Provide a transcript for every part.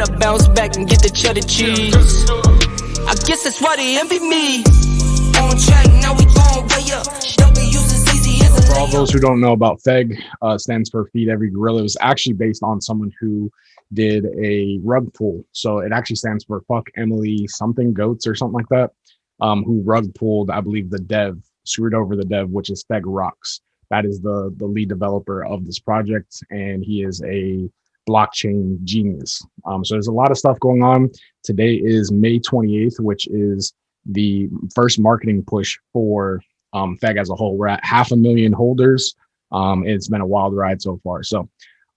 better bounce back and get the cheddar cheese. I guess that's why they envy me. On track, now we going way up. W's as easy as a For all those who don't know about FEG, stands for Feed Every Gorilla. It was actually based on someone who did a rug pull. So it actually stands for Fuck Emily something Goats or something like that, who rug pulled, I believe, the dev, screwed over the dev, which is FEG Rocks. That is the lead developer of this project, and he is a blockchain genius. So there's a lot of stuff going on. Today is May 28th, which is the first marketing push for FEG as a whole. We're at 500,000 holders. It's been a wild ride so far. So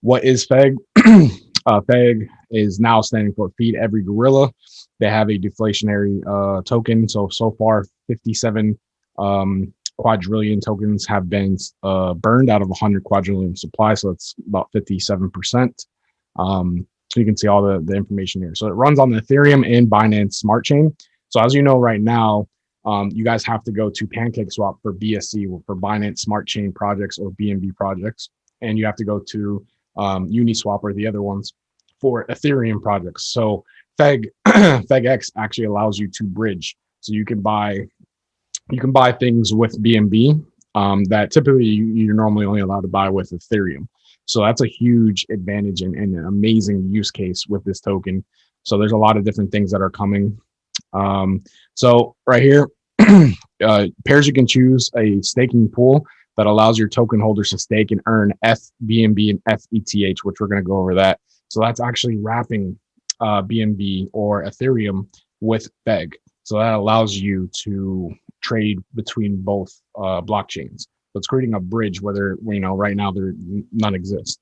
what is FEG? FEG is now standing for Feed Every Gorilla. They have a deflationary token. So far, 57 quadrillion tokens have been burned out of 100 quadrillion supply. So it's about 57%. So you can see all the information here. So it runs on the Ethereum and Binance Smart Chain. So as you know, right now, you guys have to go to PancakeSwap for BSC, for Binance Smart Chain projects or BNB projects. And you have to go to Uniswap or the other ones for Ethereum projects. So FEG, FEGX actually allows you to bridge. So you can buy things with BNB that typically you're normally only allowed to buy with Ethereum. So that's a huge advantage and an amazing use case with this token. So there's a lot of different things that are coming. So right here, pairs you can choose a staking pool that allows your token holders to stake and earn FBNB and FETH, which we're going to go over that. So that's actually wrapping BNB or Ethereum with FEG. So that allows you to trade between both blockchains. So it's creating a bridge where right now none exist.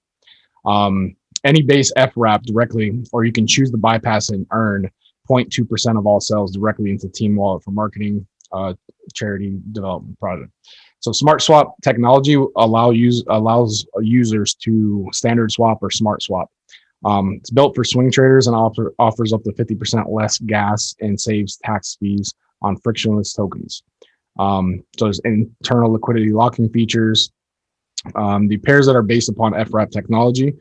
Any base FWrap directly, or you can choose to bypass and earn 0.2% of all sales directly into Team Wallet for marketing, charity development project. So Smart Swap technology allows users to standard swap or smart swap. It's built for swing traders and offers up to 50% less gas and saves tax fees on frictionless tokens. So there's internal liquidity locking features. The pairs that are based upon FWrap technology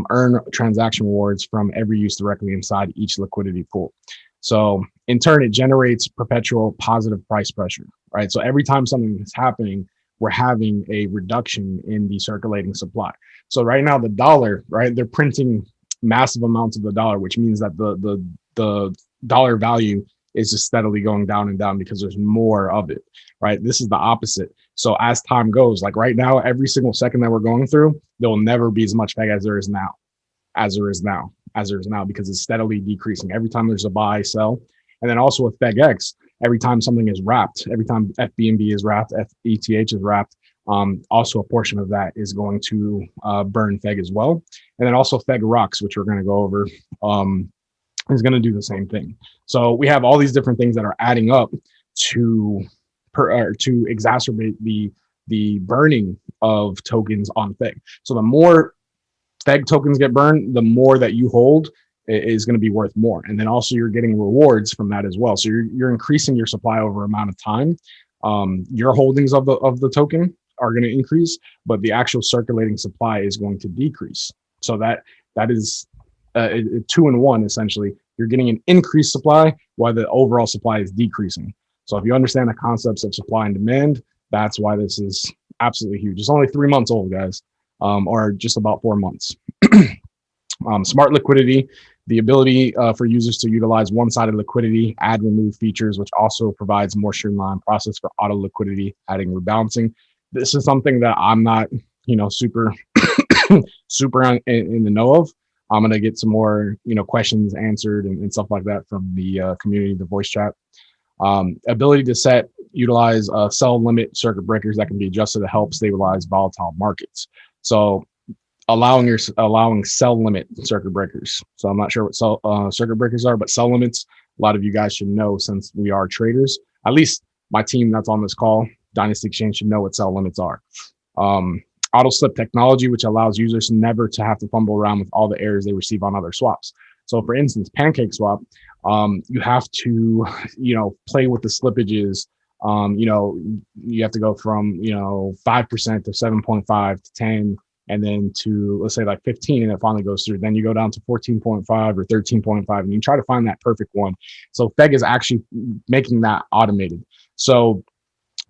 earn transaction rewards from every use directly inside each liquidity pool. So in turn, it generates perpetual positive price pressure, right? So every time something is happening, we're having a reduction in the circulating supply. So right now, the dollar, right, they're printing massive amounts of the dollar, which means that the dollar value is just steadily going down and down because there's more of it, right? This is the opposite. So as time goes, like right now, every single second that we're going through, there will never be as much FEG as there is now, because it's steadily decreasing every time there's a buy, sell. And then also with FEGX, every time something is wrapped, every time FBNB is wrapped, FETH is wrapped, also a portion of that is going to burn FEG as well. And then also FEG Rocks, which we're going to go over, is going to do the same thing. So we have all these different things that are adding up to exacerbate the burning of tokens on FEG. So the more FEG tokens get burned, the more that you hold is going to be worth more. And then also you're getting rewards from that as well. So you're increasing your supply over amount of time. Your holdings of the token are going to increase, but the actual circulating supply is going to decrease. So that is a 2-in-1 essentially. You're getting an increased supply while the overall supply is decreasing. So if you understand the concepts of supply and demand, that's why this is absolutely huge. It's only 3 months old, guys, or just about 4 months. Smart liquidity, the ability for users to utilize one-sided liquidity, add, remove features, which also provides more streamlined process for auto liquidity, adding rebalancing. This is something that I'm not, super in the know of. I'm going to get some more, questions answered and stuff like that from the community, the voice chat. Ability to utilize sell limit circuit breakers that can be adjusted to help stabilize volatile markets. So allowing sell limit circuit breakers. So I'm not sure what circuit breakers are, but sell limits, a lot of you guys should know since we are traders. At least my team that's on this call, Dynasty Xchange, should know what sell limits are. Auto slip technology, which allows users never to have to fumble around with all the errors they receive on other swaps. So for instance, PancakeSwap, you have to, play with the slippages. You have to go from, 5% to 7.5 to 10, and then to, let's say, like 15, and it finally goes through. Then you go down to 14.5 or 13.5, and you try to find that perfect one. So FEG is actually making that automated. So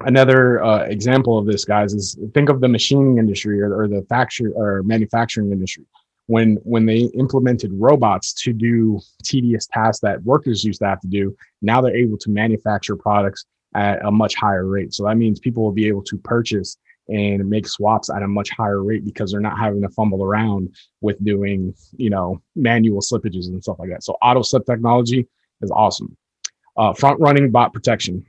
another example of this, guys, is think of the machining industry or the factory or manufacturing industry. When they implemented robots to do tedious tasks that workers used to have to do, now they're able to manufacture products at a much higher rate. So that means people will be able to purchase and make swaps at a much higher rate because they're not having to fumble around with doing, manual slippages and stuff like that. So auto slip technology is awesome. Front running bot protection.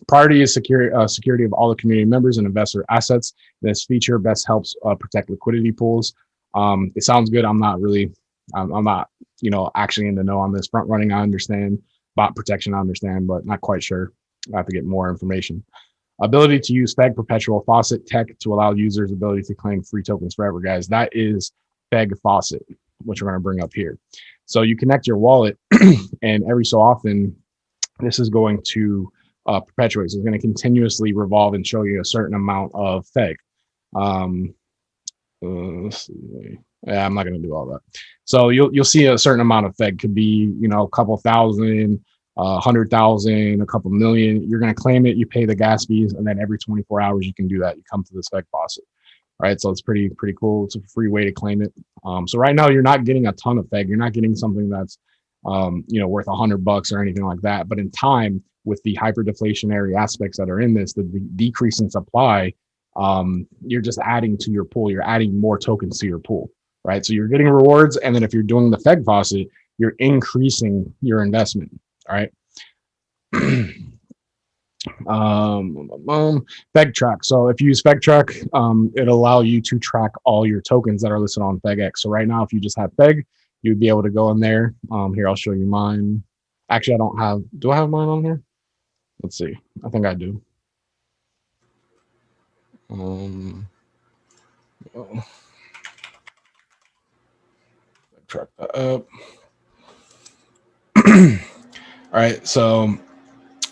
Priority is security of all the community members and investor assets. This feature best helps protect liquidity pools. It sounds good. I'm not, actually in the know on this. Front running, I understand. Bot protection, I understand, but not quite sure. I have to get more information. Ability to use FEG perpetual faucet tech to allow users ability to claim free tokens forever, guys. That is FEG faucet, which we're going to bring up here. So you connect your wallet, and every so often, this is going to perpetuate. So it's going to continuously revolve and show you a certain amount of FEG. Let's see. Yeah, I'm not going to do all that. So you'll see a certain amount of FEG. Could be, a couple thousand, 100,000, a couple million. You're going to claim it. You pay the gas fees, and then every 24 hours you can do that. You come to this FEG faucet, right? So it's pretty cool. It's a free way to claim it. So right now you're not getting a ton of FEG. You're not getting something that's worth $100 or anything like that. But in time, with the hyper deflationary aspects that are in this, the decrease in supply, you're just adding to your pool. You're adding more tokens to your pool, right? So you're getting rewards, and then if you're doing the FEG faucet, you're increasing your investment. All right. FEG track. So if you use FEG track, it'll allow you to track all your tokens that are listed on FEGX. So right now, if you just have FEG, you'd be able to go in there. Here, I'll show you mine. Actually, do I have mine on here? Let's see. I think I do. Track that up. All right, so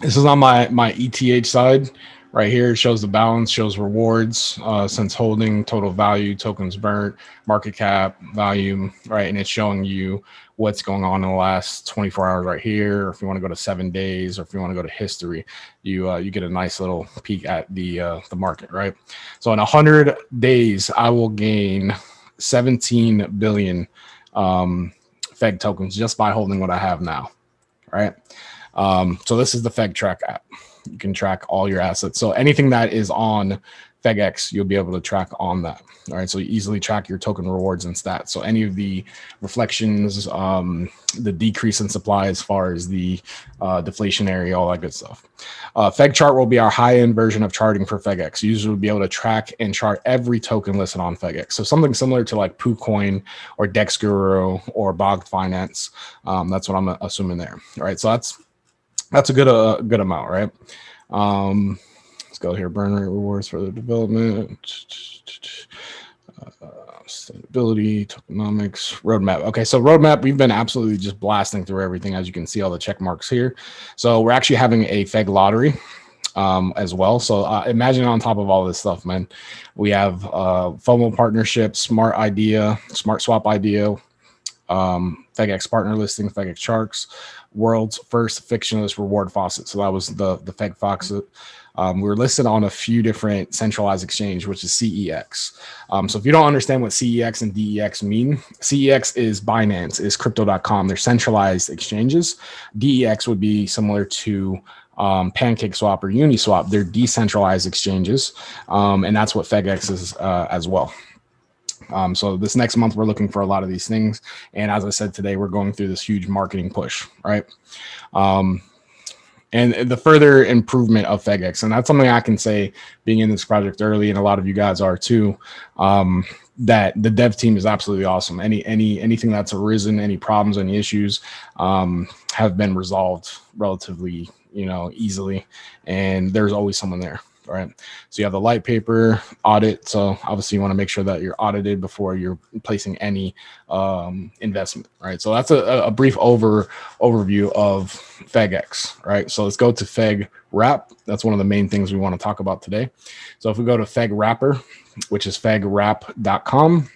this is on my ETH side right here. It shows the balance, shows rewards since holding, total value, tokens burnt, market cap, value, right? And it's showing you what's going on in the last 24 hours right here. Or if you want to go to 7 days, or if you want to go to history, you get a nice little peek at the market, right? So in 100 days, I will gain 17 billion FEG tokens just by holding what I have now. Right. So this is the FEG track app. You can track all your assets. So anything that is on FEGX, you'll be able to track on that. All right. So you easily track your token rewards and stats. So any of the reflections, the decrease in supply as far as the deflationary, all that good stuff. FEG chart will be our high-end version of charting for FEGX. Users will be able to track and chart every token listed on FEGX. So something similar to like PooCoin or DexGuru or Bog Finance. That's what I'm assuming there. All right. So that's a good amount, right? Let's go here. Burn rate rewards for the development. Sustainability, tokenomics, roadmap. Okay, so roadmap, we've been absolutely just blasting through everything. As you can see, all the check marks here. So we're actually having a FEG lottery as well. So imagine on top of all this stuff, man, we have FOMO partnership, smart idea, smart swap idea, FEGX partner listing, FEGX Sharks, world's first fictionless reward faucet. So that was the FEG faucet. We were listed on a few different centralized exchange, which is CEX. So if you don't understand what CEX and DEX mean, CEX is Binance, is crypto.com. They're centralized exchanges. DEX would be similar to PancakeSwap or Uniswap. They're decentralized exchanges. And that's what FEGX is as well. So this next month, we're looking for a lot of these things. And as I said today, we're going through this huge marketing push, right? And the further improvement of FEGX, and that's something I can say being in this project early, and a lot of you guys are too, that the dev team is absolutely awesome. Anything that's arisen, any problems, any issues have been resolved relatively, easily. And there's always someone there. All right. So you have the light paper audit. So obviously you want to make sure that you're audited before you're placing any investment. Right. So that's a brief overview of FEGX. Right. So let's go to FEG Wrap. That's one of the main things we want to talk about today. So if we go to FEG Wrapper, which is fegwrap.com,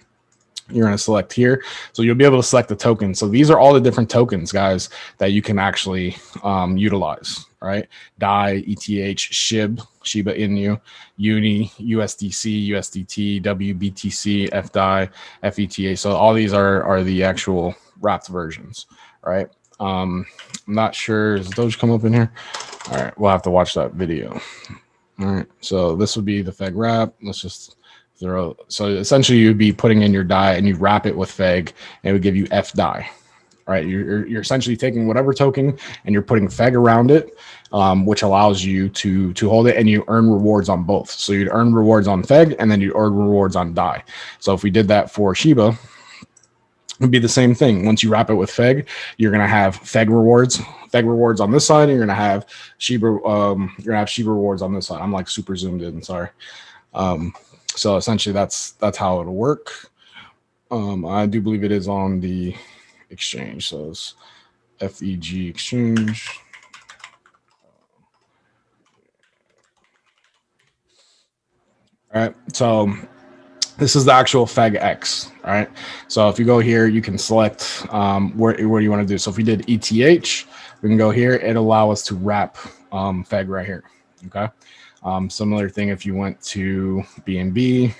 you're going to select here. So you'll be able to select the token. So these are all the different tokens, guys, that you can actually utilize, right? DAI, ETH, SHIB, Shiba Inu, Uni, USDC, USDT, WBTC, FDAI, FETA. So all these are the actual wrapped versions, right? I'm not sure. Does Doge come up in here? All right. We'll have to watch that video. All right. So this would be the FEG wrap. Let's just throw. So essentially you'd be putting in your DAI and you wrap it with FEG and it would give you FDAI. Right. You're essentially taking whatever token and you're putting FEG around it, which allows you to hold it, and you earn rewards on both. So you'd earn rewards on FEG and then you earn rewards on DAI. So if we did that for Shiba, it'd be the same thing. Once you wrap it with FEG, you're gonna have FEG rewards on this side, and you're gonna have Shiba rewards on this side. I'm like super zoomed in, sorry. So essentially that's how it'll work. I do believe it is on the exchange. So it's FEG Exchange. All right. So this is the actual FEGX. All right. So if you go here, you can select where you want to do. So if we did ETH, we can go here. It'll allow us to wrap FEG right here. Okay. Similar thing if you went to BNB.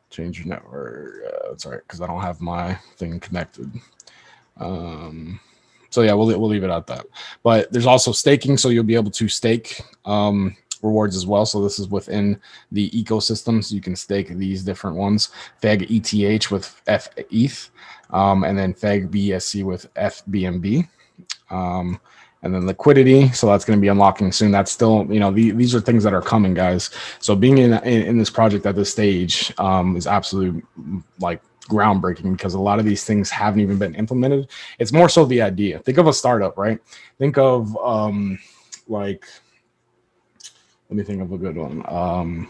Change your network. Sorry, because I don't have my thing connected. So yeah, we'll leave it at that. But there's also staking, so you'll be able to stake rewards as well. So this is within the ecosystem, so you can stake these different ones. FEG ETH with FETH, and then FEG BSC with FBNB. And then liquidity, so that's going to be unlocking soon. That's still, these are things that are coming, guys. So being in this project at this stage is absolutely like groundbreaking, because a lot of these things haven't even been implemented. It's more so the idea. Think of a startup, right? Think of let me think of a good one.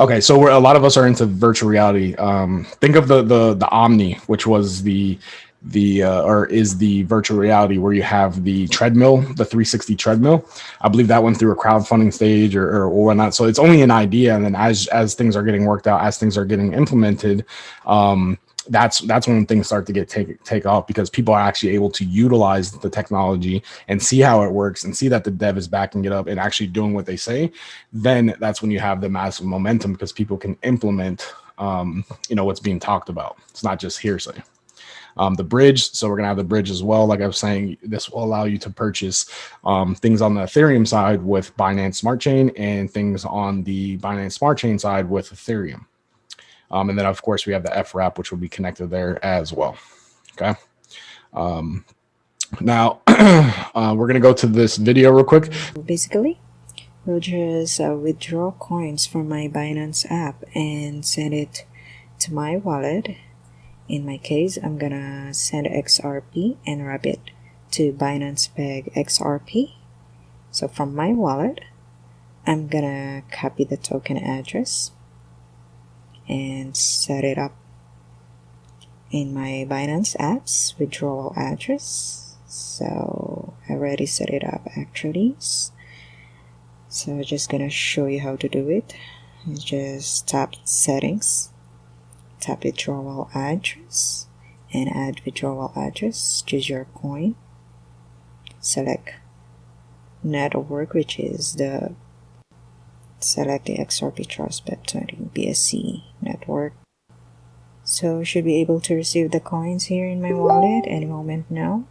Okay, so a lot of us are into virtual reality. Think of the Omni, which was is the virtual reality where you have the treadmill, the 360 treadmill. I believe that went through a crowdfunding stage or whatnot. So it's only an idea, and then as things are getting worked out, as things are getting implemented, that's when things start to get take off, because people are actually able to utilize the technology and see how it works and see that the dev is backing it up and actually doing what they say. Then that's when you have the massive momentum, because people can implement what's being talked about. It's not just hearsay. The bridge, so we're gonna have the bridge as well. Like I was saying, this will allow you to purchase things on the Ethereum side with Binance Smart Chain, and things on the Binance Smart Chain side with Ethereum. And then of course we have the FWrap, which will be connected there as well. Okay. Now we're gonna go to this video real quick. Basically, we'll just withdraw coins from my Binance app and send it to my wallet. In my case, I'm gonna send XRP and wrap it to Binance Peg XRP. So from my wallet, I'm gonna copy the token address and set it up in my Binance app's withdrawal address. So I already set it up actually. So I'm just gonna show you how to do it. You just tap settings, tap withdrawal address, and add withdrawal address. Choose your coin, select network, which is select the XRP Trust Bet20 BSC network. So should be able to receive the coins here in my wallet any moment now.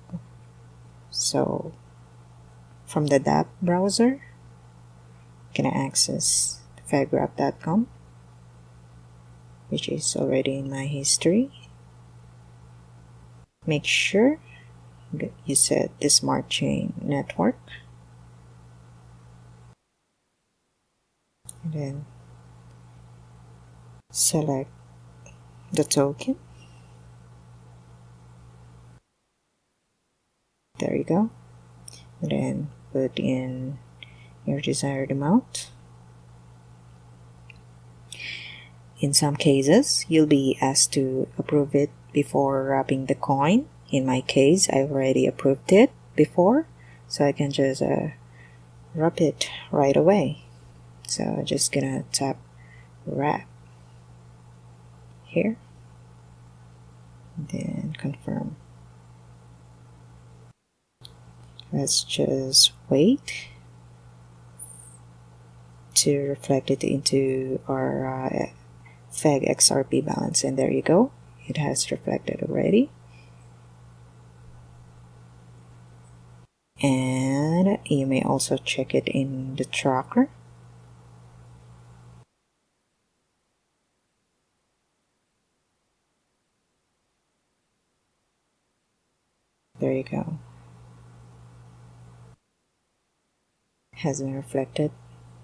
So from the dApp browser, I'm gonna access fegwrap.com, which is already in my history. Make sure you set the smart chain network, and then select the token. There you go. And then put in your desired amount. In some cases, you'll be asked to approve it before wrapping the coin. In my case, I already approved it before, so I can just wrap it right away. So I'm just gonna tap wrap here, then confirm. Let's just wait to reflect it into our FEG XRP balance, and there you go, it has reflected already. And you may also check it in the tracker. There you go. Has been reflected.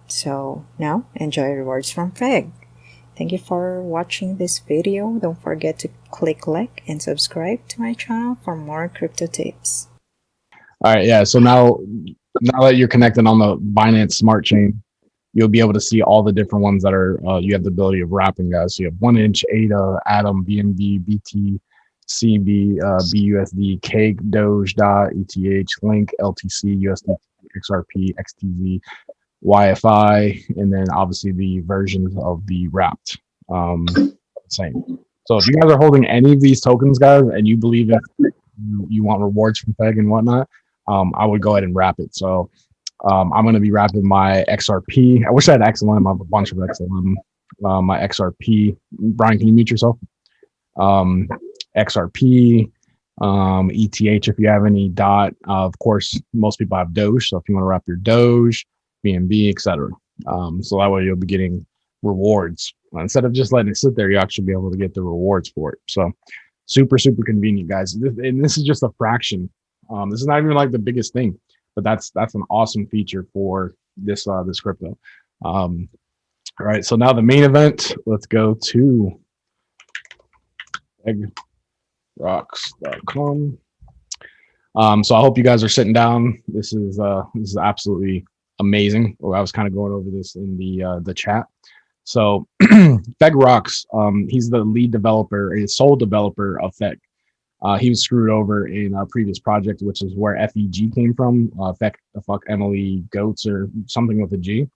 So now enjoy rewards from FEG. Thank you for watching this video. Don't forget to click like and subscribe to my channel for more crypto tips. All right, yeah. So now that you're connected on the Binance Smart Chain, you'll be able to see all the different ones that are you have the ability of wrapping, guys. So you have 1inch, ADA, Atom, BNB, BT, CB, BUSD, Cake, Doge, DOT, ETH, Link, LTC, USDT, XRP, XTZ, YFI, and then obviously the versions of the wrapped. Same. So if you guys are holding any of these tokens, guys, and you believe in you want rewards from FEG and whatnot, I would go ahead and wrap it. So I'm going to be wrapping my XRP. I wish I had XLM. I have a bunch of XLM. My XRP. Brian, can you mute yourself? XRP, ETH if you have any, DOT. Of course, most people have Doge. So if you want to wrap your Doge, BNB, etc. So that way you'll be getting rewards. Instead of just letting it sit there, you actually be able to get the rewards for it. So super convenient, guys. And this is just a fraction. This is not even like the biggest thing, but that's an awesome feature for this this crypto. All right, so now the main event. Let's go to FEGrocks.com. So I hope you guys are sitting down. This is absolutely amazing. I was kind of going over this in the chat. So FEG Rocks, he's the lead developer, his sole developer of FEG. He was screwed over in a previous project, which is where FEG came from, fuck Emily Goats or something with a G,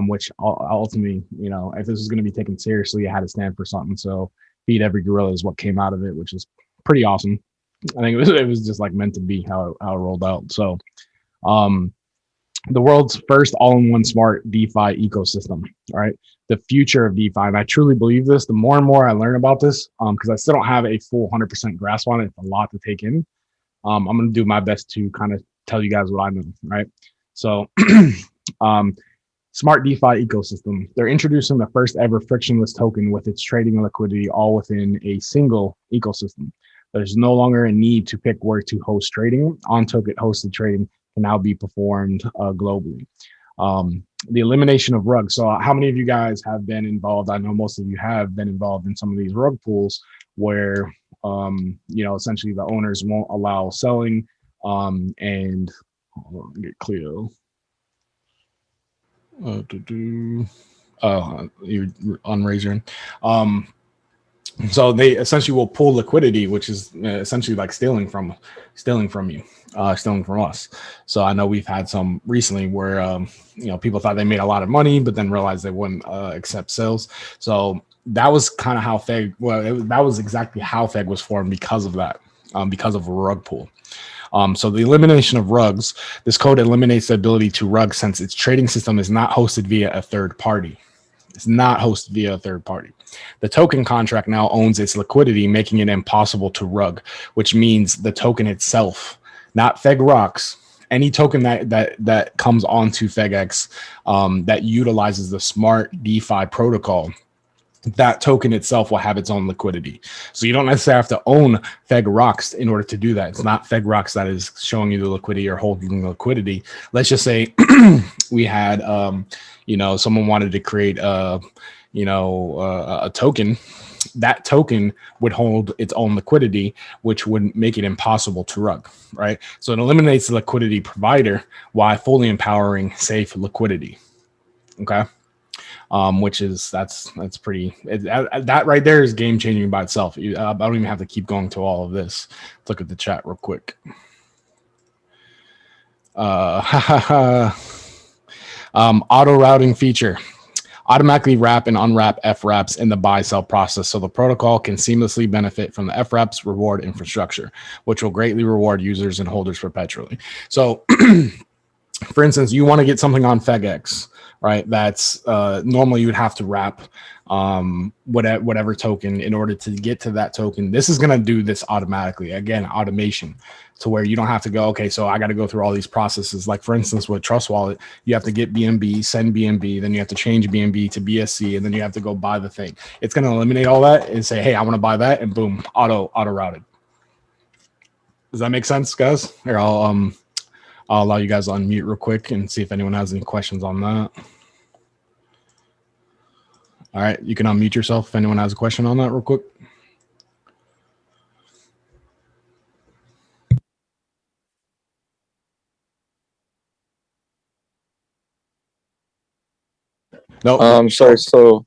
which ultimately, you know, if this was going to be taken seriously, it had to stand for something. So feed every gorilla is what came out of it, which is pretty awesome. I think it was just like meant to be how it rolled out. So the world's first all-in-one smart DeFi ecosystem. All right, the future of DeFi, and I truly believe this. The more and more I learn about this, because I still don't have a full 100% grasp on it. It's a lot to take in. I'm going to do my best to kind of tell you guys what I know. Right, so smart DeFi ecosystem. They're introducing the first ever frictionless token with its trading and liquidity all within a single ecosystem. There's no longer a need to pick where to host trading. On-token hosted trading can now be performed globally. The elimination of rugs. So how many of you guys have been involved? I know most of you have been involved in some of these rug pools where, you know, essentially the owners won't allow selling and hold on, get Cleo. You're on Razor. So they essentially will pull liquidity, which is essentially like stealing from you, stealing from us. So I know we've had some recently where you know, people thought they made a lot of money, but then realized they wouldn't accept sales. So that was kind of how FEG. That was exactly how FEG was formed because of that, because of a rug pool. So the elimination of rugs. This code eliminates the ability to rug since its trading system is not hosted via a third party. It's not hosted via a third party. The token contract now owns its liquidity, making it impossible to rug, which means the token itself, not FEG Rocks, any token that comes onto FEGX that utilizes the smart DeFi protocol, that token itself will have its own liquidity. So you don't necessarily have to own FEG Rocks in order to do that. It's not FEG Rocks that is showing you the liquidity or holding the liquidity. Let's just say we had, you know, someone wanted to create, you know, a token that token would hold its own liquidity, which would make it impossible to rug, right? So it eliminates the liquidity provider while fully empowering safe liquidity. Okay. Which is that's pretty that right there is game changing by itself. I don't even have to keep going to all of this. Let's look at the chat real quick. Auto routing feature. Automatically wrap and unwrap FWraps in the buy-sell process so the protocol can seamlessly benefit from the FWraps reward infrastructure, which will greatly reward users and holders perpetually. So, for instance, you want to get something on FEGX, right? That's normally you would have to wrap whatever token in order to get to that token. This is going to do this automatically. Again, automation, to where you don't have to go, okay, so I got to go through all these processes. Like, for instance, with Trust Wallet, you have to get BNB, send BNB, then you have to change BNB to BSC, and then you have to go buy the thing. It's going to eliminate all that and say, hey, I want to buy that, and boom, auto routed. Does that make sense, guys? Here, I'll allow you guys to unmute real quick and see if anyone has any questions on that. All right, you can unmute yourself if anyone has a question on that real quick. No. Sorry. So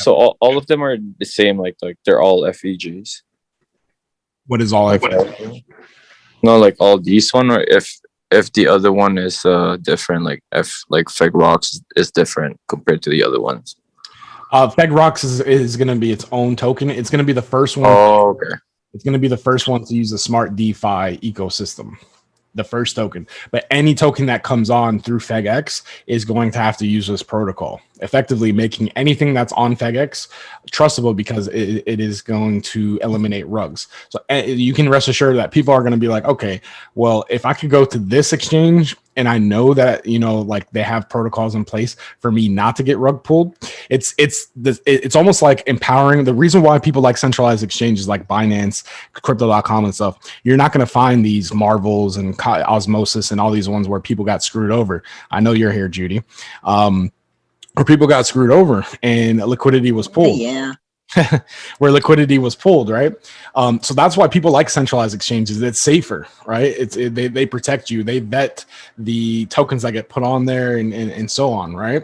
all of them are the same. Like they're all FEGs. What is all FEG? No, like all these one, or if the other one is different, like FEG Rocks is different compared to the other ones. FEG Rocks is going to be its own token. It's going to be the first one. Oh, okay. It's going to be the first one to use the smart DeFi ecosystem. The first token, but any token that comes on through FEGX is going to have to use this protocol, effectively making anything that's on FEGX trustable, because it is going to eliminate rugs. So you can rest assured that people are going to be like, okay, well, if I could go to this exchange and I know that, you know, like they have protocols in place for me not to get rug pulled, it's almost like empowering. The reason why people like centralized exchanges like Binance, crypto.com and stuff, you're not going to find these Marvels and Osmosis and all these ones where people got screwed over. I know you're here, Judy. Where people got screwed over and liquidity was pulled. Yeah. Where liquidity was pulled, right? So that's why people like centralized exchanges. It's safer, right? They protect you. They vet the tokens that get put on there and so on, right?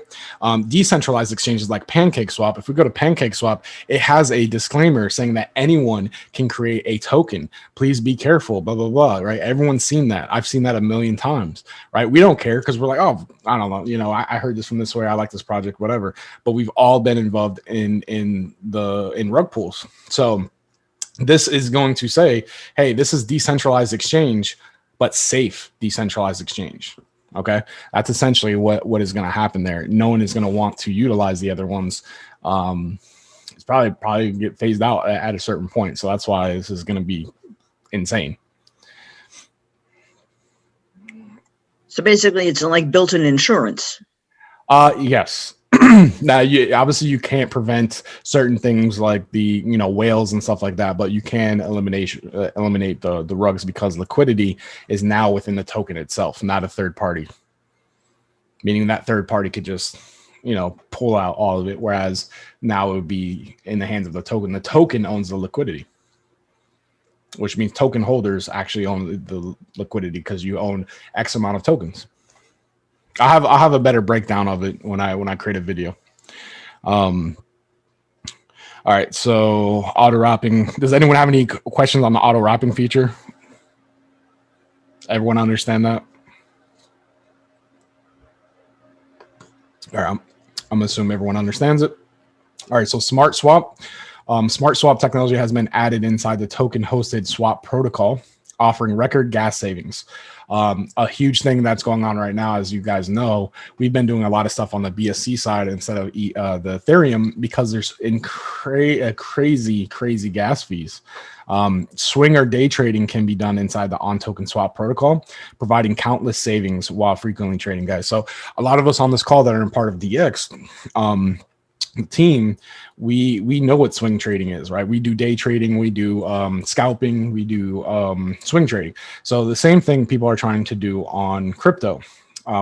Decentralized exchanges like PancakeSwap. If we go to PancakeSwap, it has a disclaimer saying that anyone can create a token. Please be careful, blah, blah, blah, right? Everyone's seen that. I've seen that a million times, right? We don't care because we're like, oh, I don't know. You know, I heard this from this way. I like this project, whatever. But we've all been involved in rug pools. So this is going to say, hey, this is decentralized exchange, but safe decentralized exchange. Okay. That's essentially what is going to happen there. No one is going to want to utilize the other ones. It's probably get phased out at a certain point. So that's why this is going to be insane. So basically it's like built-in insurance. Yes. Now, obviously you can't prevent certain things like the, you know, whales and stuff like that, but you can eliminate the rugs, because liquidity is now within the token itself, not a third party. Meaning that third party could just, you know, pull out all of it, whereas now it would be in the hands of the token. The token owns the liquidity, which means token holders actually own the liquidity because you own X amount of tokens. I'll have a better breakdown of it when I create a video. All right, so auto wrapping. Does anyone have any questions on the auto wrapping feature? Everyone understand that? All right, I'm gonna assume everyone understands it. All right, so smart swap. Smart swap technology has been added inside the token hosted swap protocol, offering record gas savings. A huge thing that's going on right now, as you guys know, we've been doing a lot of stuff on the BSC side instead of the Ethereum, because there's crazy gas fees. Swing or day trading can be done inside the on-token swap protocol, providing countless savings while frequently trading, guys. So a lot of us on this call that are in part of DX team, we know what swing trading is, right? We do day trading, we do scalping, we do swing trading. So the same thing people are trying to do on crypto.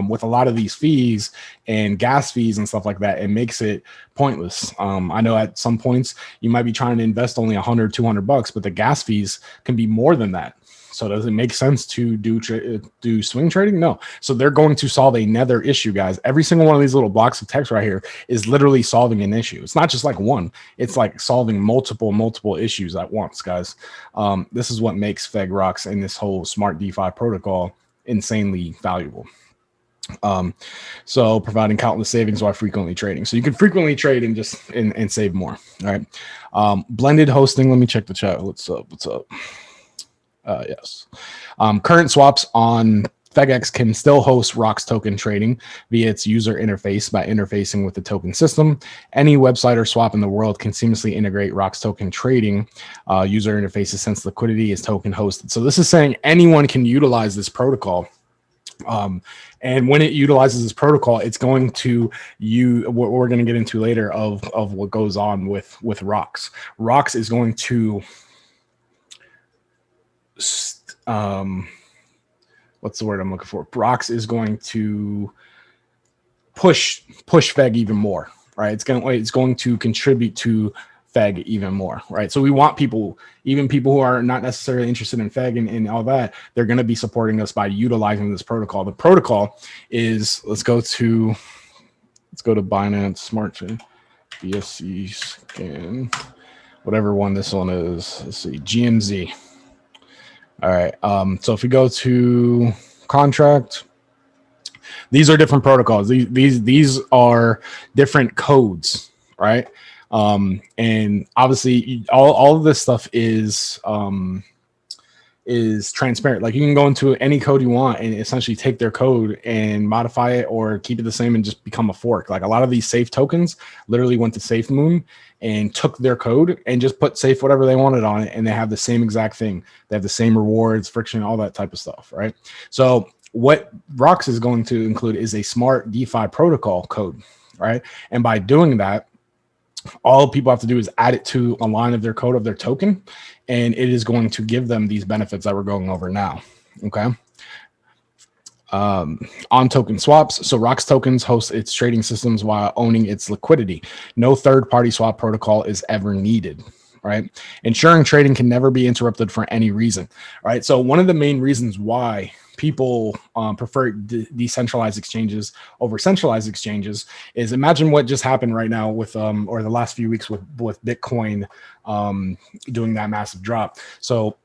with a lot of these fees and gas fees and stuff like that, it makes it pointless. I know at some points you might be trying to invest only $100-200, but the gas fees can be more than that. So does it make sense to do swing trading? No. So they're going to solve another issue, guys. Every single one of these little blocks of text right here is literally solving an issue. It's not just like one. It's like solving multiple issues at once, guys. This is what makes FEG Rocks and this whole smart DeFi protocol insanely valuable. So providing countless savings while frequently trading. So you can frequently trade and just and save more. All right. Blended hosting. Let me check the chat. What's up? Yes. Current swaps on FegX can still host Rocks token trading via its user interface by interfacing with the token system. Any website or swap in the world can seamlessly integrate Rocks token trading user interfaces since liquidity is token hosted. So this is saying anyone can utilize this protocol. And when it utilizes this protocol, it's going to what we're going to get into later of what goes on with Rocks. Rocks is going to what's the word I'm looking for? Rocks is going to push FEG even more, right? It's going to contribute to FEG even more, right? So we want people, even people who are not necessarily interested in FEG and all that, they're going to be supporting us by utilizing this protocol. The protocol is, let's go to Binance Smart Chain, BSC scan, whatever one this one is. Let's see, GMZ. All right. So if we go to contract, these are different protocols. These are different codes, right? And obviously all of this stuff is transparent. Like you can go into any code you want and essentially take their code and modify it or keep it the same and just become a fork. Like a lot of these safe tokens literally went to SafeMoon and took their code and just put safe whatever they wanted on it, and they have the same exact thing. They have the same rewards, friction, all that type of stuff, right? So what Rocks is going to include is a smart DeFi protocol code, right? And by doing that, all people have to do is add it to a line of their code of their token, and it is going to give them these benefits that we're going over now. Okay. On token swaps. So Rocks tokens host its trading systems while owning its liquidity. No third-party swap protocol is ever needed. Right. Ensuring trading can never be interrupted for any reason. Right. So one of the main reasons why people prefer decentralized exchanges over centralized exchanges is, imagine what just happened right now with or the last few weeks with Bitcoin doing that massive drop. So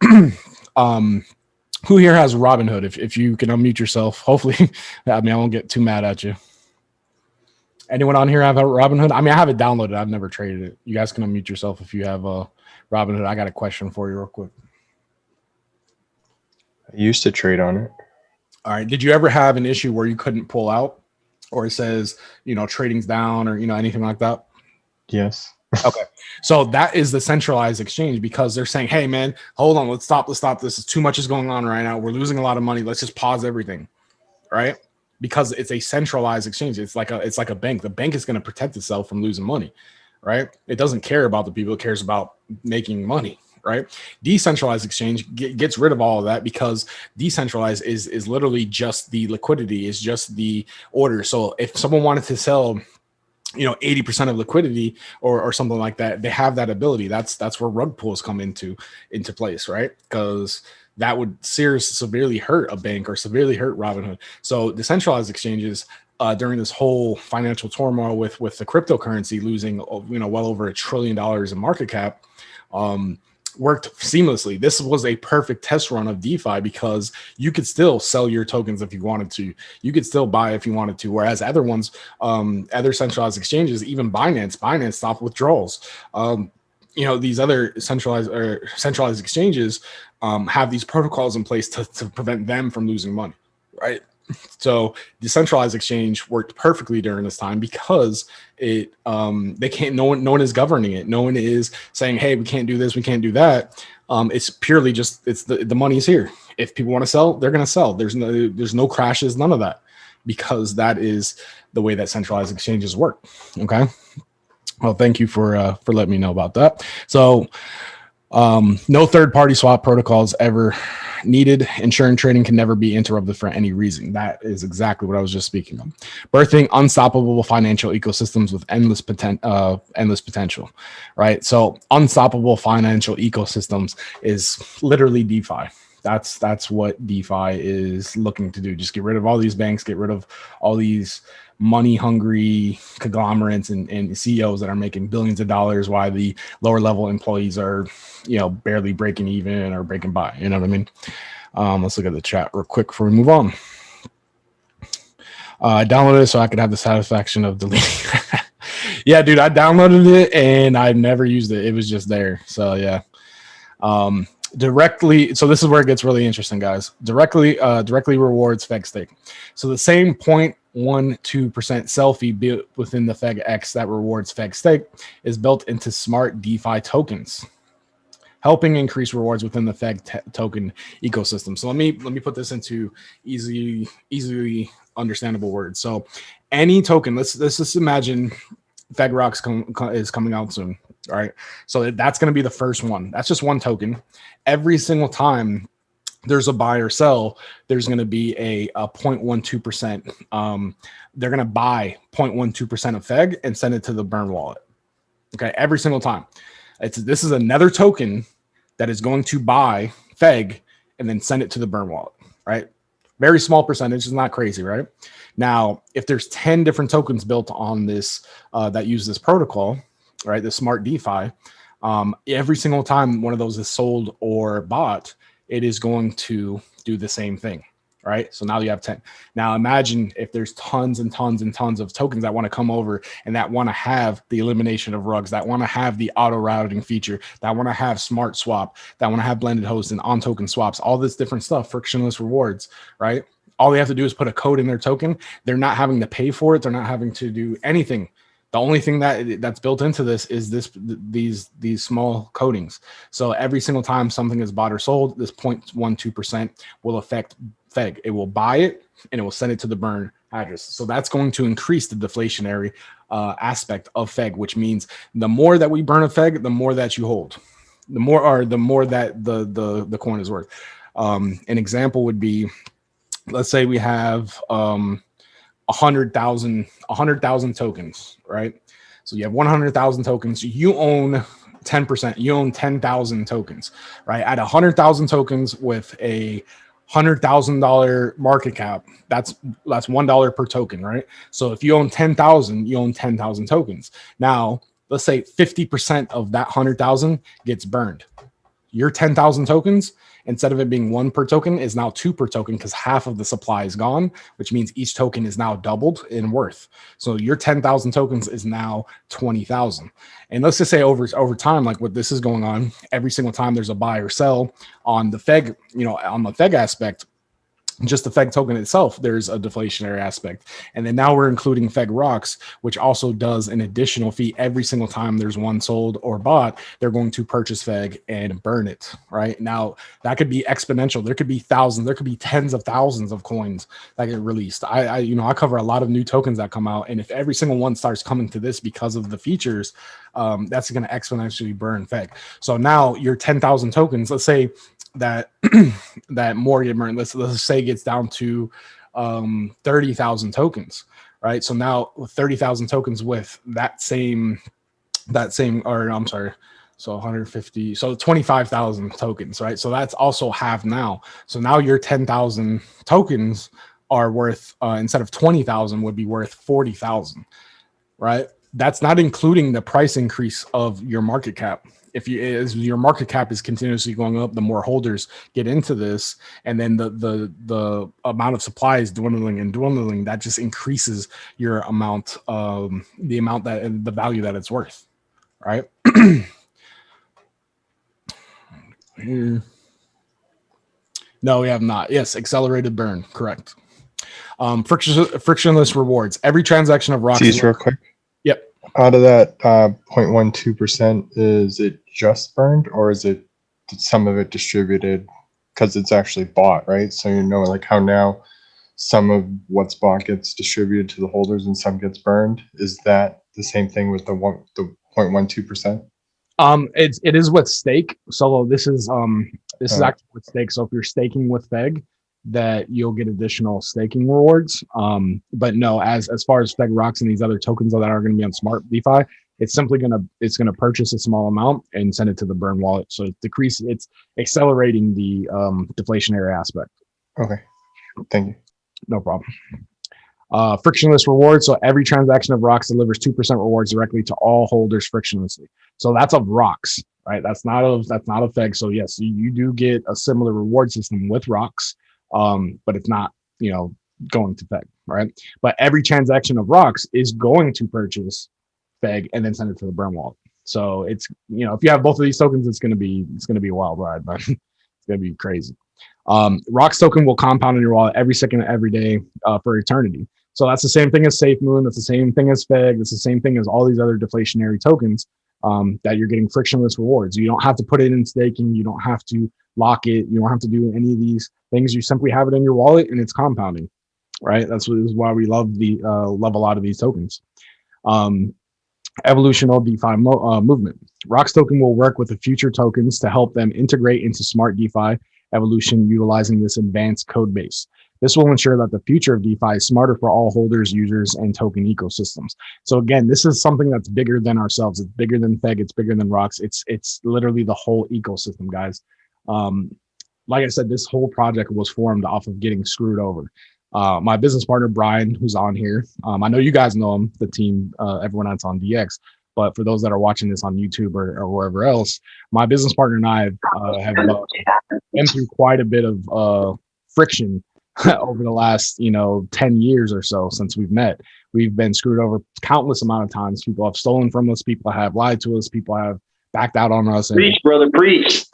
who here has Robinhood? If you can unmute yourself, hopefully, I mean, I won't get too mad at you. Anyone on here have a Robinhood? I mean, I have it downloaded. I've never traded it. You guys can unmute yourself if you have a Robinhood. I got a question for you real quick. I used to trade on it. All right. Did you ever have an issue where you couldn't pull out, or it says, trading's down, or, anything like that? Yes. Okay. So that is the centralized exchange, because they're saying, hey, man, hold on. Let's stop. This is too much is going on right now. We're losing a lot of money. Let's just pause everything. Right. Because it's a centralized exchange. It's like a bank. The bank is going to protect itself from losing money. Right. It doesn't care about the people. It cares about making money. Right. Decentralized exchange gets rid of all of that, because decentralized is literally just the liquidity, is just the order. So if someone wanted to sell 80% of liquidity or something like that, they have that ability. That's where rug pulls come into place, right? Because that would severely hurt a bank or severely hurt Robinhood. So decentralized exchanges during this whole financial turmoil with the cryptocurrency losing well over $1 trillion in market cap, worked seamlessly. This was a perfect test run of DeFi, because you could still sell your tokens if you wanted to. You could still buy if you wanted to. Whereas other ones, other centralized exchanges, even Binance stopped withdrawals. These other centralized exchanges have these protocols in place to prevent them from losing money, right? So decentralized exchange worked perfectly during this time, because it they can't, no one is governing it. No one is saying, hey, we can't do this, we can't do that. It's purely just, it's the money's here. If people want to sell, they're going to sell. There's no crashes, none of that, because that is the way that centralized exchanges work. Okay. Well, thank you for letting me know about that. So No third-party swap protocols ever needed. Insurance trading can never be interrupted for any reason. That is exactly what I was just speaking of. Birthing unstoppable financial ecosystems with endless potential, right? So unstoppable financial ecosystems is literally DeFi. That's what DeFi is looking to do. Just get rid of all these banks, get rid of all these money hungry conglomerates and CEOs that are making billions of dollars while the lower level employees are, barely breaking even or breaking by. You know what I mean? Let's look at the chat real quick before we move on. I downloaded it so I could have the satisfaction of deleting. Yeah, dude, I downloaded it and I never used it. It was just there. So yeah. Directly, so this is where it gets really interesting, guys. Directly rewards FEG stake. So the same 0.12% sell fee built within the FEG X that rewards FEG stake is built into smart DeFi tokens, helping increase rewards within the FEG token ecosystem. So let me put this into easily understandable words. So any token, let's just imagine FEG Rocks is coming out soon. All right. So that's going to be the first one. That's just one token. Every single time there's a buy or sell, there's going to be a 0.12%. They're going to buy 0.12% of FEG and send it to the burn wallet. Okay. Every single time. This is another token that is going to buy FEG and then send it to the burn wallet. Right. Very small percentage. Is not crazy. Right. Now, if there's 10 different tokens built on this that use this protocol, right, the smart DeFi, every single time one of those is sold or bought, it is going to do the same thing, right? So now you have 10. Now imagine if there's tons and tons and tons of tokens that want to come over and that want to have the elimination of rugs, that want to have the auto routing feature, that want to have smart swap, that want to have blended host and on token swaps, all this different stuff, frictionless rewards, right? All they have to do is put a code in their token. They're not having to pay for it. They're not having to do anything. The only thing that's built into this is these small codings. So every single time something is bought or sold, this 0.12% will affect FEG. It will buy it and it will send it to the burn address. So that's going to increase the deflationary aspect of FEG, which means the more that we burn a FEG, the more that you hold, the more that the coin is worth. An example would be, let's say we have 100,000 tokens, right? So you have 100,000 tokens. You own 10%. You own 10,000 tokens, right? At 100,000 tokens with a $100,000 market cap, that's $1 per token, right? So if you own 10,000, you own 10,000 tokens. Now, let's say 50% of that 100,000 gets burned. Your 10,000 tokens, instead of it being 1 per token, is now 2 per token because half of the supply is gone, which means each token is now doubled in worth. So your 10,000 tokens is now 20,000. And let's just say over time, like what this is going on, every single time there's a buy or sell on the FEG, on the FEG aspect, just the FEG token itself, there's a deflationary aspect. And then now we're including FEG Rocks, which also does an additional fee every single time there's one sold or bought. They're going to purchase FEG and burn it, right? Now, that could be exponential. There could be thousands, there could be tens of thousands of coins that get released. I cover a lot of new tokens that come out. And if every single one starts coming to this because of the features, that's going to exponentially burn FEG. So now your 10,000 tokens, let's say that that more get burned. Let's say gets down to 30,000 tokens, right? So now with 30,000 tokens with that same, or I'm sorry, so 150, so 25,000 tokens, right? So that's also half now. So now your 10,000 tokens are worth instead of 20,000 would be worth 40,000, right? That's not including the price increase of your market cap. As your market cap is continuously going up, the more holders get into this, and then the amount of supply is dwindling and dwindling. That just increases your amount, the value that it's worth, right? Here. No, we have not. Yes, accelerated burn, correct. Frictionless rewards. Every transaction of rocks. Real quick. Yep. Out of that 0.12%, is it just burned, or is it some of it distributed because it's actually bought, right? So like how now some of what's bought gets distributed to the holders and some gets burned. Is that the same thing with the 0.12%? It is with stake. So this is Oh. actually with stake. So if you're staking with FEG, that you'll get additional staking rewards. But no, as far as FEG rocks and these other tokens that are going to be on smart DeFi, it's simply gonna purchase a small amount and send it to the burn wallet. So it's accelerating the deflationary aspect. Okay. Thank you. No problem. Frictionless rewards. So every transaction of rocks delivers 2% rewards directly to all holders frictionlessly. So that's of rocks, right? That's not of FEG. So yes, you do get a similar reward system with rocks, but it's not, going to FEG, right? But every transaction of rocks is going to purchase FEG and then send it to the burn wallet. So it's, if you have both of these tokens, it's gonna be a wild ride, but it's gonna be crazy. Rocks token will compound in your wallet every second of every day for eternity. So that's the same thing as SafeMoon. That's the same thing as FEG. That's the same thing as all these other deflationary tokens that you're getting frictionless rewards. You don't have to put it in staking. You don't have to lock it. You don't have to do any of these things. You simply have it in your wallet and it's compounding, right? This is why we love a lot of these tokens. Evolutional DeFi movement. Rocks token will work with the future tokens to help them integrate into smart DeFi evolution utilizing this advanced code base. This will ensure that the future of DeFi is smarter for all holders, users, and token ecosystems. So again, this is something that's bigger than ourselves. It's bigger than FEG. It's bigger than Rocks. It's literally the whole ecosystem, guys. Like I said, this whole project was formed off of getting screwed over. My business partner, Brian, who's on here, I know you guys know him, the team, everyone that's on DX. But for those that are watching this on YouTube or wherever else, my business partner and I have been through quite a bit of friction over the last 10 years or so since we've met. We've been screwed over countless amount of times. People have stolen from us. People have lied to us. People have backed out on us. Preach, brother, preach.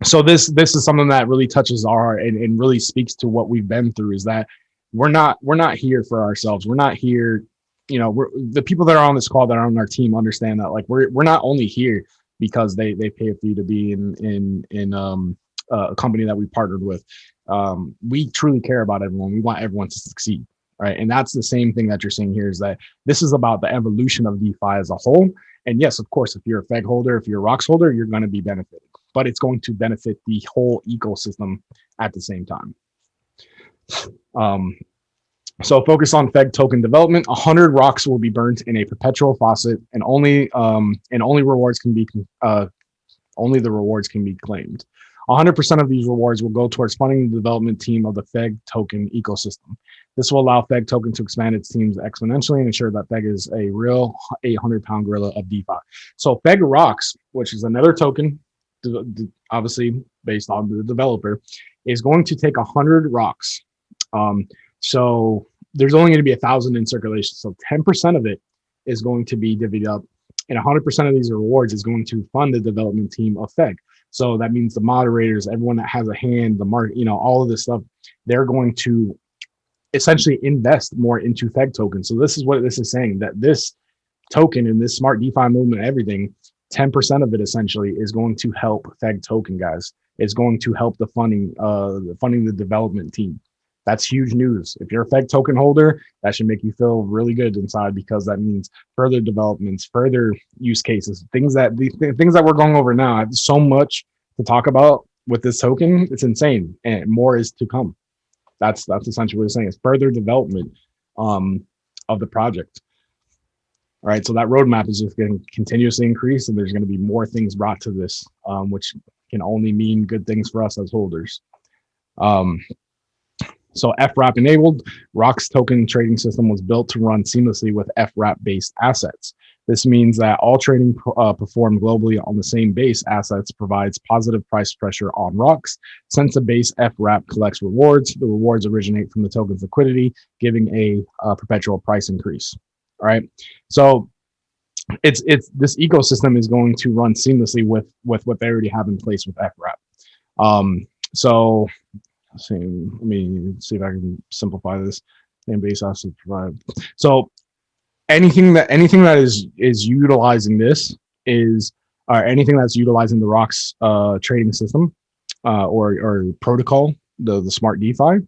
So this is something that really touches our heart and really speaks to what we've been through. Is that we're not here for ourselves. We're not here. We're the people that are on this call that are on our team understand that like we're not only here because they pay a fee to be in a company that we partnered with. We truly care about everyone. We want everyone to succeed, right? And that's the same thing that you're seeing here is that this is about the evolution of DeFi as a whole. And yes, of course, if you're a FEG holder, if you're a Rocks holder, you're going to be benefited, but it's going to benefit the whole ecosystem at the same time. So focus on FEG token development. 100 rocks will be burnt in a perpetual faucet, and only the rewards can be claimed. 100% of these rewards will go towards funding the development team of the FEG token ecosystem. This will allow FEG token to expand its teams exponentially and ensure that FEG is a real 800-pound gorilla of DeFi. So FEG Rocks, which is another token, obviously based on the developer, is going to take 100 rocks. So there's only going to be 1,000 in circulation. So 10% of it is going to be divvied up, and 100% of these rewards is going to fund the development team of FEG. So that means the moderators, everyone that has a hand, the market, all of this stuff, they're going to essentially invest more into FEG tokens. So this is what this is saying, that this token and this smart DeFi movement, everything, 10% of it essentially is going to help FEG token, guys. It's going to help the funding the development team. That's huge news. If you're a FEG token holder, that should make you feel really good inside, because that means further developments, further use cases, things that we're going over now. I have so much to talk about with this token. It's insane, and more is to come. That's essentially what it's saying. It's further development of the project. All right, so that roadmap is just going to continuously increase, and there's going to be more things brought to this, which can only mean good things for us as holders. So FWrap enabled, Rocks token trading system was built to run seamlessly with FWrap based assets. This means that all trading performed globally on the same base assets provides positive price pressure on Rocks. Since the base FWrap collects rewards, the rewards originate from the token's liquidity, giving a perpetual price increase. All right, so it's this ecosystem is going to run seamlessly with what they already have in place with FWrap. So let me see if I can simplify this. And base assets provide. So anything that is utilizing this is, or anything that's utilizing the Rocks trading system or protocol, the smart DeFi,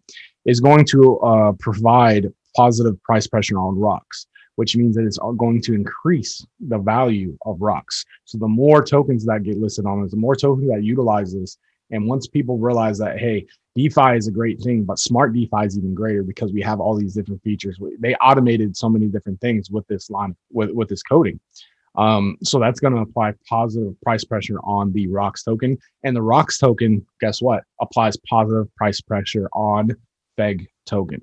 is going to provide positive price pressure on Rocks. which means that it's going to increase the value of rocks. So the more tokens that get listed on it, the more tokens that utilize this. And once people realize that, hey, DeFi is a great thing, but smart DeFi is even greater because we have all these different features. They automated so many different things with this line, with this coding. So that's going to apply positive price pressure on the ROX token. And the ROX token, guess what? Applies positive price pressure on FEG token.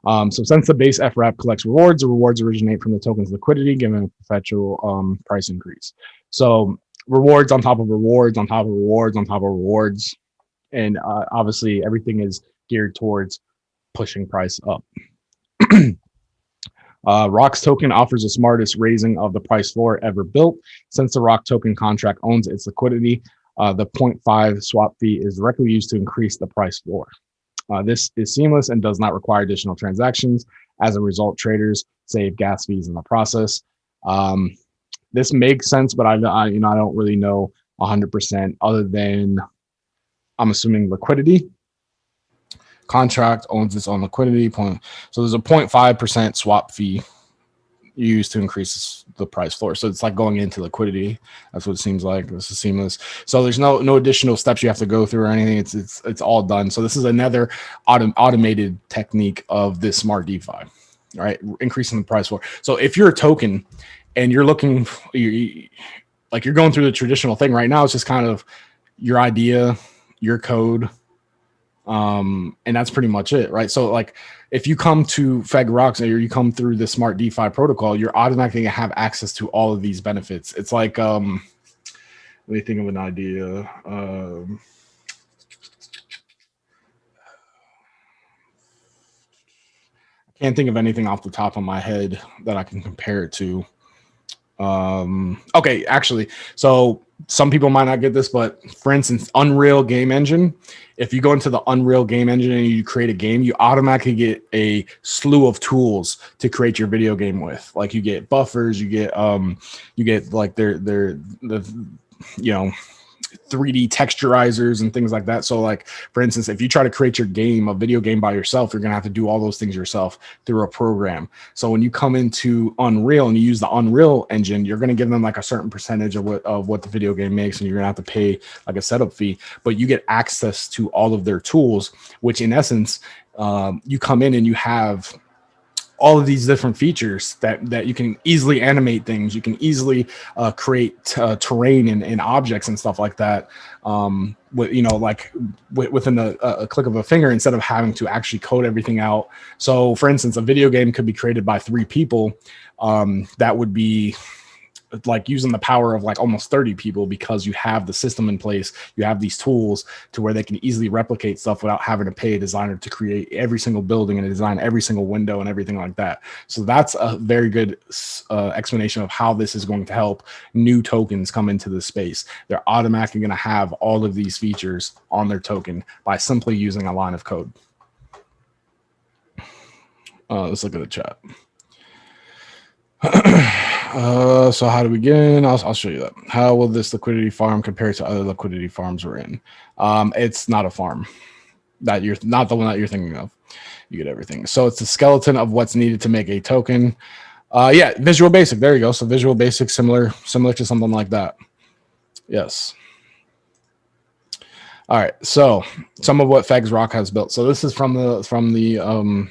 So since the base FWrap collects rewards, the rewards originate from the token's liquidity, given a perpetual price increase. So rewards on top of rewards on top of rewards on top of rewards. And obviously everything is geared towards pushing price up. ROX token offers the smartest raising of the price floor ever built. Since the ROX token contract owns its liquidity, the 0.5 swap fee is directly used to increase the price floor. This is seamless and does not require additional transactions. As a result, traders save gas fees in the process. This makes sense, but I don't really know 100% other than I'm assuming liquidity. Contract owns its own liquidity point. So there's a 0.5% swap fee used to increase the price floor. So it's like going into liquidity. That's what it seems like. This is seamless. So there's no additional steps you have to go through or anything. It's all done. So this is another automated technique of this smart DeFi, right? Increasing the price floor. So if you're a token and you're looking, you're going through the traditional thing right now, it's just kind of your idea, your code, and that's pretty much it, right? So like if you come to FEG Rocks or you come through the smart DeFi protocol, you're automatically gonna have access to all of these benefits. It's like let me think of an idea. I can't think of anything off the top of my head that I can compare it to. Okay, actually, so some people might not get this, but for instance, Unreal Game Engine, if you go into the Unreal Game Engine and you create a game, you automatically get a slew of tools to create your video game with. Like you get buffers, you get like the 3D texturizers and things like that. So like, for instance, if you try to create your game, a video game by yourself, you're going to have to do all those things yourself through a program. So when you come into Unreal and you use the Unreal engine, you're going to give them like a certain percentage of what the video game makes, and you're going to have to pay like a setup fee, but you get access to all of their tools, which in essence, you come in and you have all of these different features that you can easily animate things. You can easily create terrain and objects and stuff like that. Within a click of a finger, instead of having to actually code everything out. So for instance, a video game could be created by 3 people. That would be like using the power of like almost 30 people, because you have the system in place. You have these tools to where they can easily replicate stuff without having to pay a designer to create every single building and design every single window and everything like that. So that's a very good explanation of how this is going to help new tokens come into the space. They're automatically going to have all of these features on their token by simply using a line of code. Let's look at the chat. So how do we begin? I'll show you that. How will this liquidity farm compare to other liquidity farms we're in? It's not a farm. That you're not the one that you're thinking of. You get everything. So it's the skeleton of what's needed to make a token. Yeah, Visual Basic. There you go. So Visual Basic, similar to something like that. Yes. All right. So some of what FEG's Rock has built. So this is from the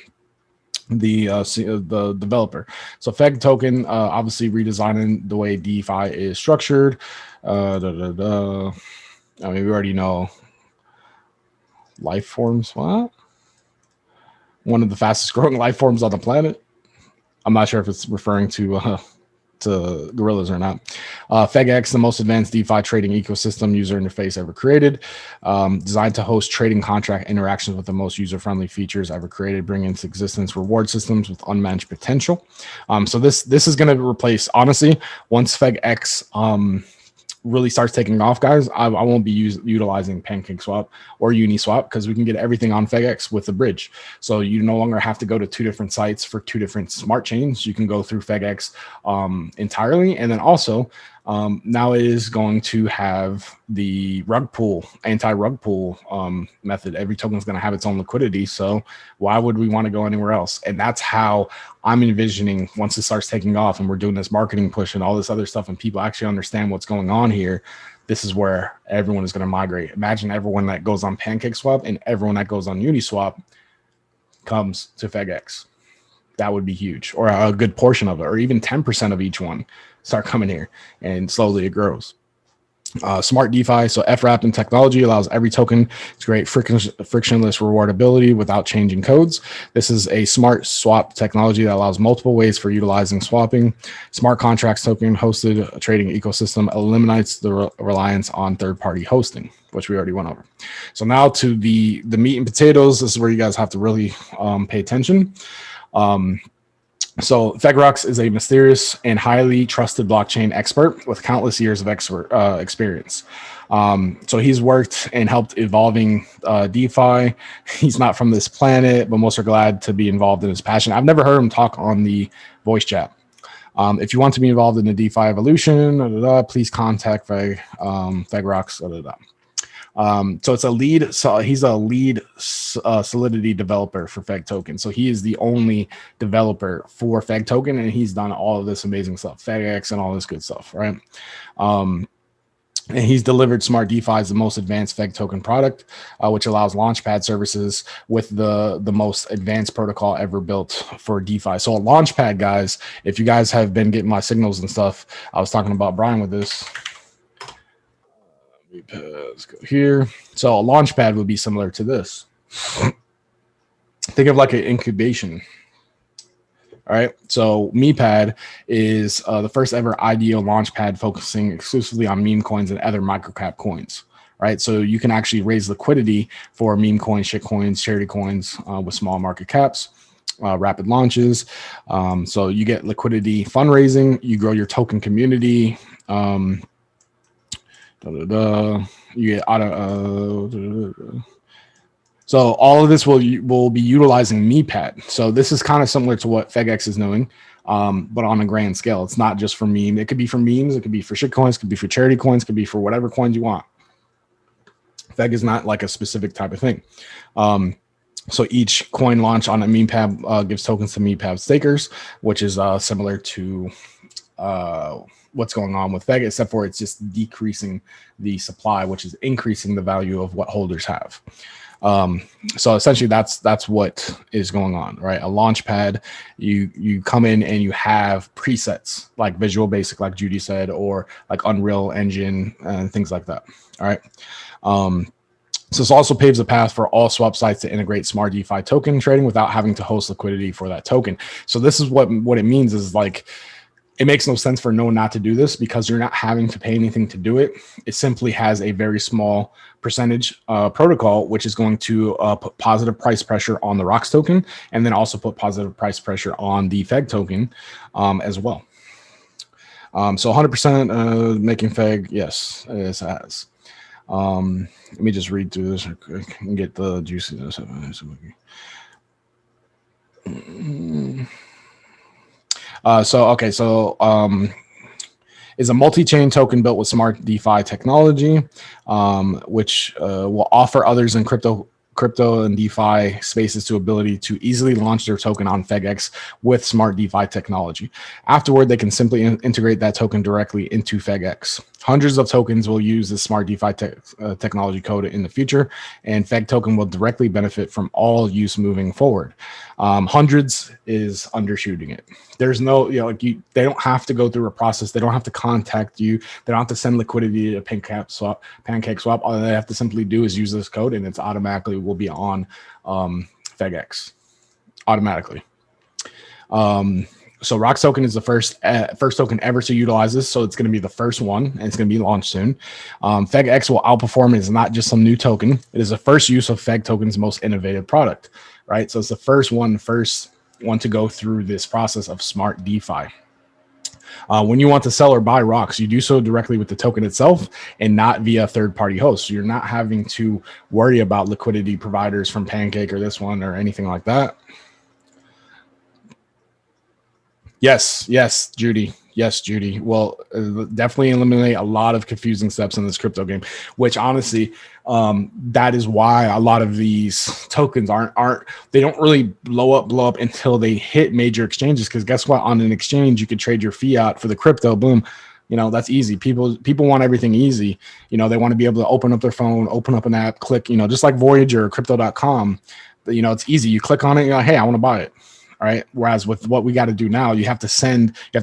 developer. So FEG token, obviously redesigning the way DeFi is structured. I mean, we already know life forms. What? One of the fastest growing life forms on the planet. I'm not sure if it's referring to gorillas or not. FEGX, the most advanced DeFi trading ecosystem user interface ever created, designed to host trading contract interactions with the most user-friendly features ever created, bringing into existence reward systems with unmatched potential. So this is going to replace, honestly, once FEGX really starts taking off, guys, I won't be utilizing PancakeSwap or Uniswap, because we can get everything on FEGX with the bridge. So you no longer have to go to 2 different sites for 2 different smart chains. You can go through FEGX entirely. And then also Now it is going to have the rug pull, anti-rug pull method. Every token is going to have its own liquidity. So why would we want to go anywhere else? And that's how I'm envisioning once it starts taking off and we're doing this marketing push and all this other stuff and people actually understand what's going on here. This is where everyone is going to migrate. Imagine everyone that goes on PancakeSwap and everyone that goes on Uniswap comes to FEGX. That would be huge, or a good portion of it, or even 10% of each one start coming here, and slowly it grows. Smart DeFi, so FWrap and technology allows every token to create frictionless rewardability without changing codes. This is a smart swap technology that allows multiple ways for utilizing swapping. Smart contracts token hosted trading ecosystem eliminates the reliance on third-party hosting, which we already went over. So now to the meat and potatoes. This is where you guys have to really pay attention. So FEGROX is a mysterious and highly trusted blockchain expert with countless years of experience. So he's worked and helped evolving DeFi. He's not from this planet, but most are glad to be involved in his passion. I've never heard him talk on the voice chat. If you want to be involved in the DeFi evolution, please contact FEGROX. So it's a lead. So he's a lead Solidity developer for FEG token. So he is the only developer for FEG token, and he's done all of this amazing stuff, FEGX and all this good stuff, right? And he's delivered Smart DeFi as the most advanced FEG token product, which allows Launchpad services with the most advanced protocol ever built for DeFi. So a Launchpad, guys, if you guys have been getting my signals and stuff, I was talking about Brian with this. Let's go here. So a launchpad would be similar to this. Think of like an incubation. All right. So MePad is the first ever IDO launchpad focusing exclusively on meme coins and other microcap coins. Right. So you can actually raise liquidity for meme coins, shit coins, charity coins with small market caps. Rapid launches. So you get liquidity fundraising. You grow your token community. You get so all of this will be utilizing MePad. So this is kind of similar to what FEGX is doing, but on a grand scale. It's not just for meme. It could be for memes. It could be for shit coins. It could be for charity coins. It could be for whatever coins you want. FEG is not like a specific type of thing. So each coin launch on a MePad gives tokens to MePad stakers, which is similar to what's going on with FEG, except for it's just decreasing the supply, which is increasing the value of what holders have. So essentially that's what is going on, right? A launchpad, you come in and you have presets like Visual Basic, like Judy said, or like Unreal Engine and things like that. All right. So this also paves the path for all swap sites to integrate Smart DeFi token trading without having to host liquidity for that token. So this is what it means is like, it makes no sense for no one not to do this because you're not having to pay anything to do it. It simply has a very small percentage protocol, which is going to put positive price pressure on the ROX token and then also put positive price pressure on the FEG token as well. So 100% making FEG, yes, it has. Let me just read through this real quick and get the juiciness of it. Is a multi-chain token built with Smart DeFi technology, which will offer others in crypto and DeFi spaces to ability to easily launch their token on FEGX with Smart DeFi technology. Afterward, they can simply integrate that token directly into FEGX. Hundreds of tokens will use the Smart DeFi technology code in the future, and FEG token will directly benefit from all use moving forward. Hundreds is undershooting it. There's no, they don't have to go through a process. They don't have to contact you. They don't have to send liquidity to PancakeSwap. All they have to simply do is use this code, and it's automatically will be on FEGX automatically. So ROX token is the first token ever to utilize this. So it's going to be the first one, and it's going to be launched soon. FEGX will outperform. It's not just some new token. It is the first use of FEG token's most innovative product, right? So it's the first one to go through this process of Smart DeFi. When you want to sell or buy ROX, you do so directly with the token itself and not via third-party hosts. So you're not having to worry about liquidity providers from Pancake or this one or anything like that. Yes, Judy. Yes, Judy. Well, definitely eliminate a lot of confusing steps in this crypto game, which honestly, that is why a lot of these tokens they don't really blow up until they hit major exchanges. Because guess what? On an exchange, you could trade your fiat for the crypto. Boom. You know, that's easy. People want everything easy. You know, they want to be able to open up their phone, open up an app, click, you know, just like Voyager or crypto.com. You know, it's easy. You click on it, you're like, hey, I want to buy it. All right. Whereas with what we got to do now, you have to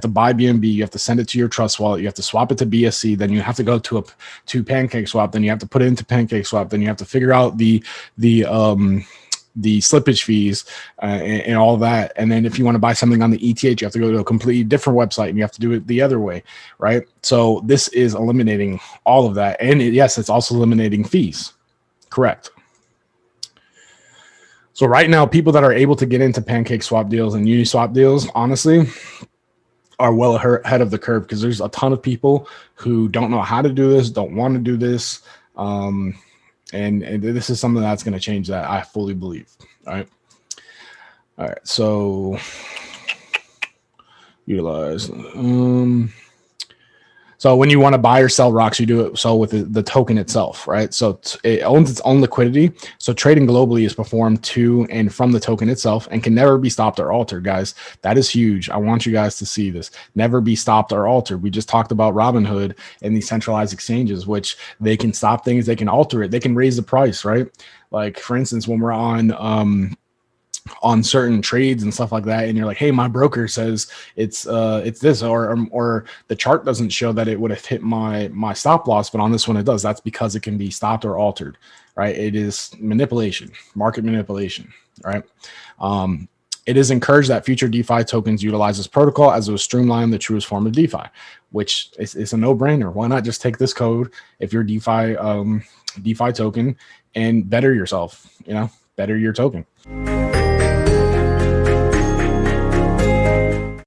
buy BNB, you have to send it to your trust wallet, you have to swap it to BSC, then you have to go to Pancake Swap, then you have to put it into Pancake Swap, then you have to figure out the slippage fees and all that. And then if you want to buy something on the ETH, you have to go to a completely different website and you have to do it the other way. Right. So this is eliminating all of that. And yes, it's also eliminating fees. Correct. So right now, people that are able to get into Pancake Swap deals and Uniswap deals, honestly, are well ahead of the curve, because there's a ton of people who don't know how to do this, don't want to do this. And this is something that's going to change that, I fully believe. All right. All right. So utilize. So when you want to buy or sell rocks, you do it so with the token itself, right? So it owns its own liquidity. So trading globally is performed to and from the token itself and can never be stopped or altered, guys. That is huge. I want you guys to see this. Never be stopped or altered. We just talked about Robinhood and these centralized exchanges, which they can stop things, they can alter it, they can raise the price, right? Like for instance, when we're on certain trades and stuff like that, and you're like, hey, my broker says it's this, or the chart doesn't show that it would have hit my stop loss, but on this one it does. That's because it can be stopped or altered, right? It is manipulation, market manipulation, right? It is encouraged that future DeFi tokens utilize this protocol, as it will streamline the truest form of DeFi, which is a no-brainer. Why not just take this code if you're DeFi token and better yourself, you know, better your token.